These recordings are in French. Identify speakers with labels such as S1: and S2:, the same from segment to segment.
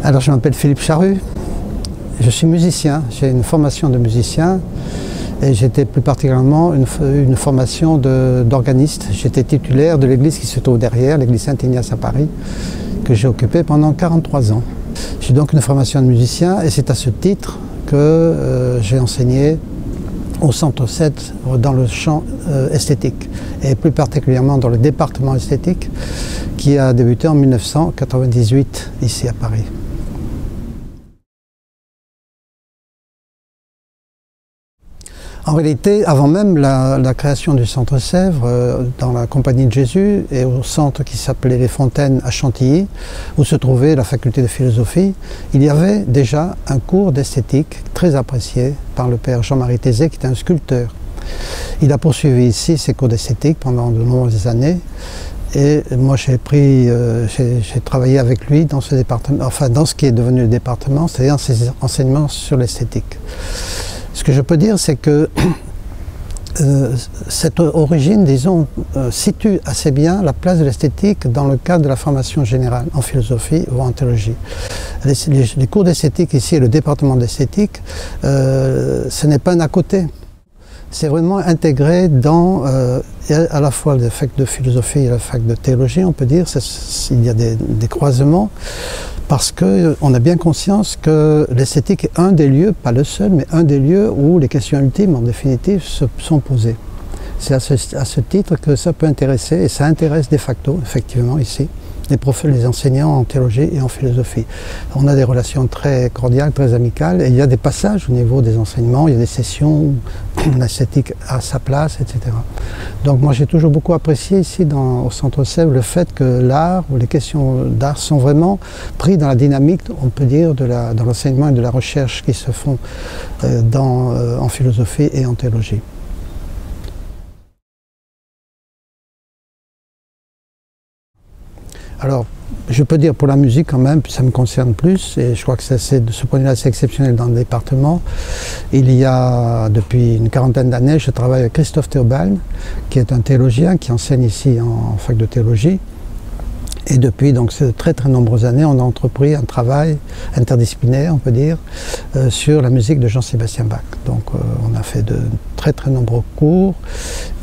S1: Alors je m'appelle Philippe Charrue, je suis musicien, j'ai une formation de musicien et j'étais plus particulièrement une formation d'organiste. J'étais titulaire de l'église qui se trouve derrière, l'église Saint-Ignace à Paris, que j'ai occupée pendant 43 ans. J'ai donc une formation de musicien et c'est à ce titre que j'ai enseigné au Centre 7 dans le champ esthétique et plus particulièrement dans le département esthétique qui a débuté en 1998 ici à Paris. En réalité, avant même la création du Centre Sèvres, dans la Compagnie de Jésus et au centre qui s'appelait Les Fontaines à Chantilly, où se trouvait la faculté de philosophie, il y avait déjà un cours d'esthétique très apprécié par le père Jean-Marie Tézé, qui était un sculpteur. Il a poursuivi ici ses cours d'esthétique pendant de nombreuses années. Et moi j'ai travaillé avec lui dans ce département, enfin dans ce qui est devenu le département, c'est-à-dire ses enseignements sur l'esthétique. Ce que je peux dire, c'est que cette origine, disons, situe assez bien la place de l'esthétique dans le cadre de la formation générale en philosophie ou en théologie. Les cours d'esthétique ici et le département d'esthétique, ce n'est pas un à côté. C'est vraiment intégré dans à la fois la fac de philosophie et la fac de théologie, on peut dire. Il y a des croisements. Parce qu'on a bien conscience que l'esthétique est un des lieux, pas le seul, mais un des lieux où les questions ultimes, en définitive, se sont posées. C'est à ce titre que ça peut intéresser, et ça intéresse de facto, effectivement, ici, les enseignants en théologie et en philosophie. On a des relations très cordiales, très amicales, et il y a des passages au niveau des enseignements, il y a des sessions où l'esthétique a sa place, etc. Donc moi j'ai toujours beaucoup apprécié ici au Centre Sèvres le fait que l'art ou les questions d'art sont vraiment pris dans la dynamique, on peut dire, dans l'enseignement et de la recherche qui se font en philosophie et en théologie. Alors, je peux dire pour la musique quand même, puis ça me concerne plus, et je crois que c'est de ce point de vue-là assez exceptionnel dans le département. Il y a, depuis une quarantaine d'années, je travaille avec Christophe Théobald, qui est un théologien qui enseigne ici en fac de théologie. Et depuis donc ces très nombreuses années, on a entrepris un travail interdisciplinaire, on peut dire, sur la musique de Jean-Sébastien Bach. Donc on a fait de très nombreux cours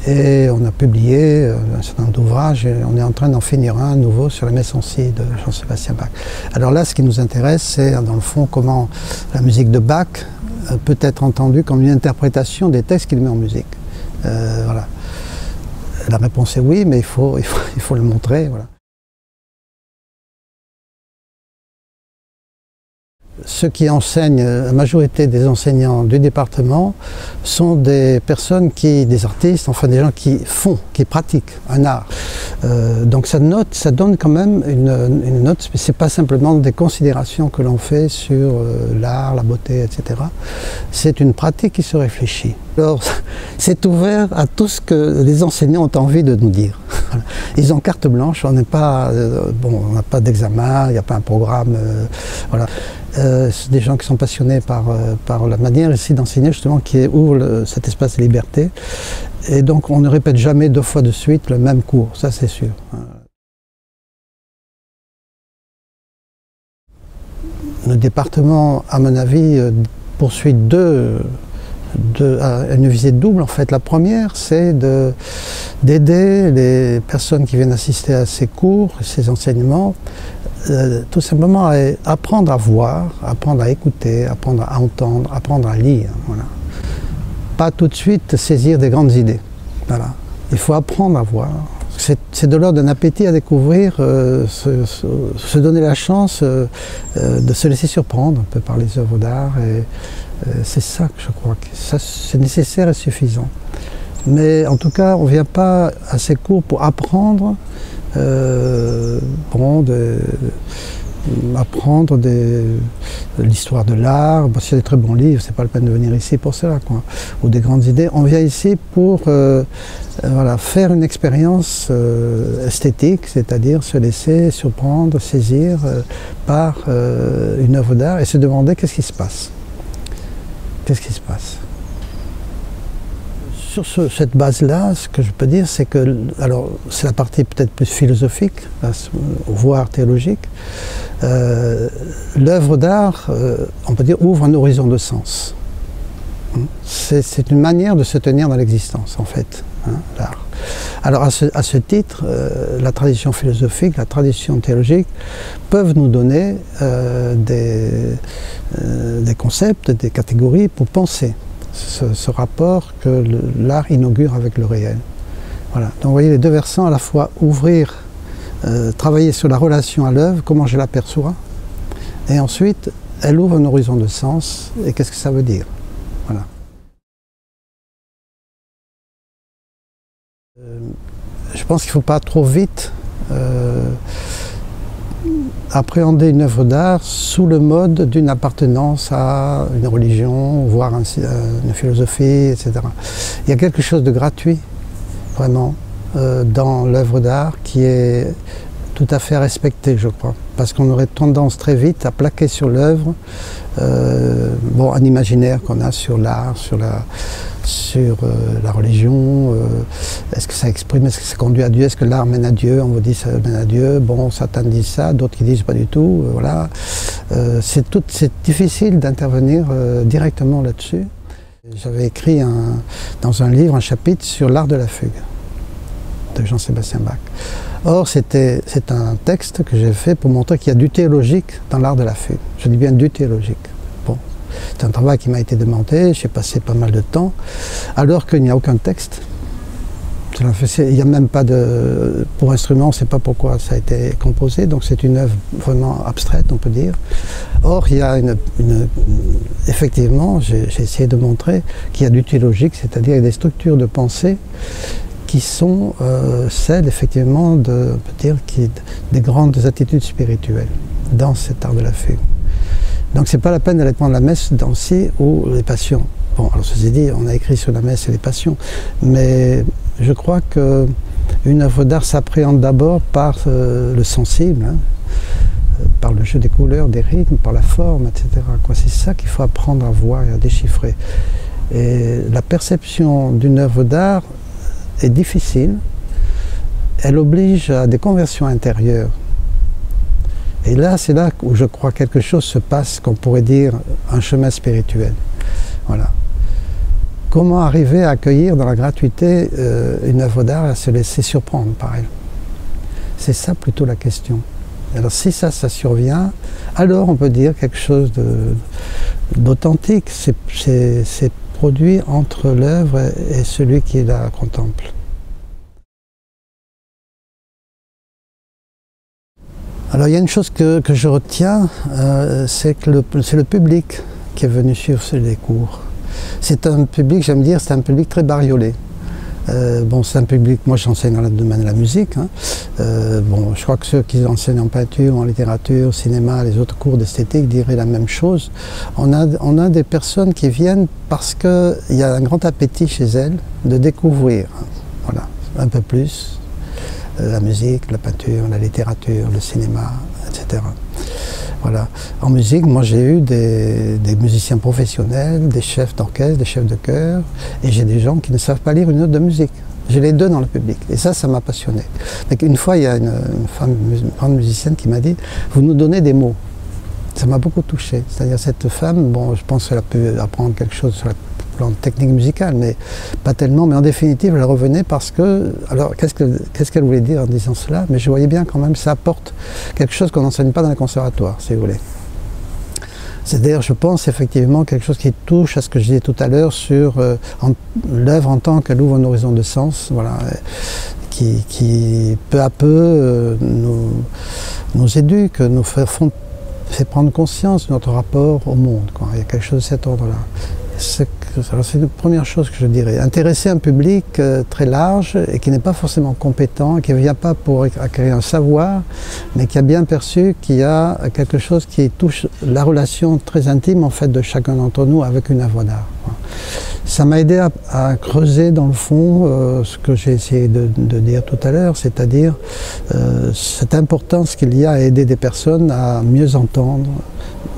S1: et on a publié un certain nombre d'ouvrages et on est en train d'en finir un nouveau sur la messe en si de Jean-Sébastien Bach. Alors là, ce qui nous intéresse, c'est dans le fond comment la musique de Bach peut être entendue comme une interprétation des textes qu'il met en musique. Voilà. La réponse est oui, mais il faut le montrer. Voilà. Ceux qui enseignent, la majorité des enseignants du département sont des personnes des artistes, enfin des gens qui pratiquent un art. Donc ça donne quand même une note, mais c'est pas simplement des considérations que l'on fait sur l'art, la beauté, etc. C'est une pratique qui se réfléchit. Alors c'est ouvert à tout ce que les enseignants ont envie de nous dire. Ils ont carte blanche, on n'a pas d'examen, il n'y a pas un programme, voilà. C'est des gens qui sont passionnés par la manière ici d'enseigner justement qui ouvre cet espace de liberté. Et donc on ne répète jamais 2 fois de suite le même cours, ça c'est sûr. Le département, à mon avis, poursuit une visite double en fait. La première, c'est d'aider les personnes qui viennent assister à ces cours, ces enseignements, tout simplement à apprendre à voir, apprendre à écouter, apprendre à entendre, apprendre à lire. Voilà. Pas tout de suite saisir des grandes idées. Voilà. Il faut apprendre à voir. C'est de l'ordre d'un appétit à découvrir, se donner la chance de se laisser surprendre un peu par les œuvres d'art. C'est ça que je crois que c'est nécessaire et suffisant. Mais en tout cas, on ne vient pas à ces cours pour apprendre, apprendre l'histoire de l'art. S'il y a des très bons livres, c'est pas la peine de venir ici pour cela, quoi. Ou des grandes idées. On vient ici pour voilà, faire une expérience esthétique, c'est-à-dire se laisser surprendre, saisir par une œuvre d'art et se demander qu'est-ce qui se passe. Qu'est-ce qui se passe? sur cette base-là, ce que je peux dire, c'est que, alors c'est la partie peut-être plus philosophique, voire théologique. L'œuvre d'art, on peut dire, ouvre un horizon de sens. C'est une manière de se tenir dans l'existence, en fait, l'art. Alors à ce titre, la tradition philosophique, la tradition théologique peuvent nous donner des concepts, des catégories pour penser ce rapport que l'art inaugure avec le réel. Voilà. Donc vous voyez les deux versants, à la fois ouvrir, travailler sur la relation à l'œuvre, comment je l'aperçois, et ensuite elle ouvre un horizon de sens, et qu'est-ce que ça veut dire. Voilà. Je pense qu'il ne faut pas trop vite appréhender une œuvre d'art sous le mode d'une appartenance à une religion, voire une philosophie, etc. Il y a quelque chose de gratuit, vraiment, dans l'œuvre d'art qui est tout à fait à respecter, je crois. Parce qu'on aurait tendance très vite à plaquer sur l'œuvre bon, un imaginaire qu'on a sur l'art, sur la religion. Est-ce que ça exprime, est-ce que ça conduit à Dieu, est-ce que l'art mène à Dieu? On vous dit ça mène à Dieu, bon, certains disent ça, d'autres qui disent pas du tout, voilà. C'est difficile d'intervenir directement là-dessus. J'avais écrit dans un livre un chapitre sur l'art de la fugue de Jean-Sébastien Bach. Or, c'est un texte que j'ai fait pour montrer qu'il y a du théologique dans l'art de la fugue. Je dis bien du théologique. Bon, c'est un travail qui m'a été demandé, j'ai passé pas mal de temps, alors qu'il n'y a aucun texte. Il n'y a même pas de... Pour instrument, on ne sait pas pourquoi ça a été composé, donc c'est une œuvre vraiment abstraite, on peut dire. Or, il y a effectivement, j'ai essayé de montrer qu'il y a du théologique, c'est-à-dire des structures de pensée qui sont celles, effectivement, on peut dire, des grandes attitudes spirituelles dans cet art de la fugue. Donc c'est pas la peine d'aller prendre la messe dans ci ou les passions. Bon, alors ceci dit, on a écrit sur la messe et les passions, mais je crois qu'une œuvre d'art s'appréhende d'abord par le sensible, hein, par le jeu des couleurs, des rythmes, par la forme, etc. C'est ça qu'il faut apprendre à voir et à déchiffrer. Et la perception d'une œuvre d'art est difficile, elle oblige à des conversions intérieures. Et là, c'est là où je crois quelque chose se passe, qu'on pourrait dire un chemin spirituel. Voilà. Comment arriver à accueillir dans la gratuité une œuvre d'art et à se laisser surprendre par elle? C'est ça plutôt la question. Alors si ça survient, alors on peut dire quelque chose d'authentique. C'est produit entre l'œuvre et celui qui la contemple. Alors il y a une chose que je retiens, c'est le public qui est venu suivre les cours. C'est un public, j'aime dire, c'est un public très bariolé. Bon, c'est un public, moi j'enseigne dans le domaine de la musique, hein. Bon, je crois que ceux qui enseignent en peinture, en littérature, au cinéma, les autres cours d'esthétique diraient la même chose. On a des personnes qui viennent parce qu'il y a un grand appétit chez elles de découvrir, voilà, un peu plus la musique, la peinture, la littérature, le cinéma, etc. Voilà. En musique, moi j'ai eu des musiciens professionnels, des chefs d'orchestre, des chefs de chœur, et j'ai des gens qui ne savent pas lire une note de musique. J'ai les deux dans le public, et ça m'a passionné. Donc, une fois, il y a une grande musicienne qui m'a dit « Vous nous donnez des mots ». Ça m'a beaucoup touché. C'est-à-dire cette femme, bon, je pense qu'elle a pu apprendre quelque chose sur le plan technique musicale, mais pas tellement. Mais en définitive, elle revenait parce que... Alors, qu'est-ce qu'elle voulait dire en disant cela? Mais je voyais bien quand même que ça apporte quelque chose qu'on n'enseigne pas dans les conservatoires, si vous voulez. C'est-à-dire, je pense effectivement quelque chose qui touche à ce que je disais tout à l'heure sur l'œuvre en tant qu'elle ouvre un horizon de sens, voilà, qui peu à peu nous éduque, nous fait prendre conscience de notre rapport au monde, quoi. Il y a quelque chose de cet ordre-là. C'est la première chose que je dirais. Intéresser un public très large et qui n'est pas forcément compétent, qui ne vient pas pour acquérir un savoir, mais qui a bien perçu qu'il y a quelque chose qui touche la relation très intime en fait de chacun d'entre nous avec une œuvre d'art. Ça m'a aidé à creuser dans le fond ce que j'ai essayé de dire tout à l'heure, c'est-à-dire cette importance qu'il y a à aider des personnes à mieux entendre.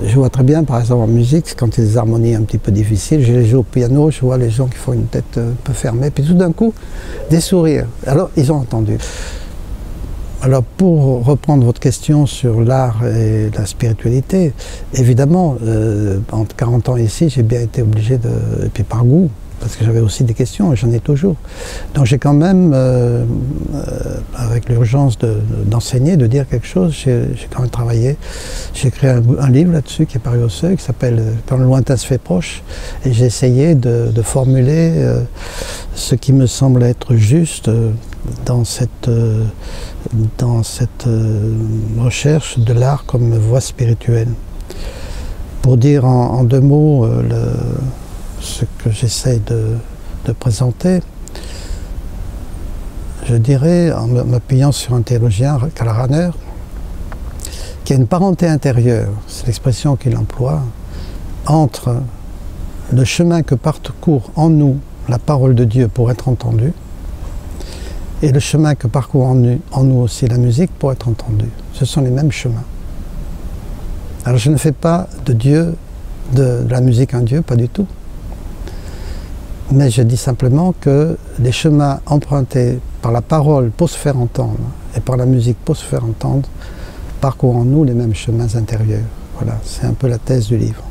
S1: Je vois très bien, par exemple, en musique, quand il y a des harmonies un petit peu difficiles, je les joue au piano, je vois les gens qui font une tête un peu fermée, puis tout d'un coup, des sourires. Alors, ils ont entendu. Alors, pour reprendre votre question sur l'art et la spiritualité, évidemment, entre 40 ans ici, j'ai bien été obligé de... Et puis par goût, parce que j'avais aussi des questions, et j'en ai toujours. Donc j'ai quand même, avec l'urgence d'enseigner, de dire quelque chose, j'ai quand même travaillé. J'ai écrit un livre là-dessus qui est paru au Seuil, qui s'appelle « Quand le lointain se fait proche », et j'ai essayé de formuler ce qui me semble être juste dans cette recherche de l'art comme voie spirituelle. Pour dire en deux mots ce que j'essaie de présenter, je dirais, en m'appuyant sur un théologien, Karl Rahner, qu'il y a une parenté intérieure, c'est l'expression qu'il emploie, entre le chemin que parcourt en nous la parole de Dieu pour être entendue, et le chemin que parcourt en nous aussi la musique pour être entendue. Ce sont les mêmes chemins. Alors je ne fais pas de Dieu, de la musique un Dieu, pas du tout. Mais je dis simplement que les chemins empruntés par la parole pour se faire entendre et par la musique pour se faire entendre parcourent en nous les mêmes chemins intérieurs. Voilà, c'est un peu la thèse du livre.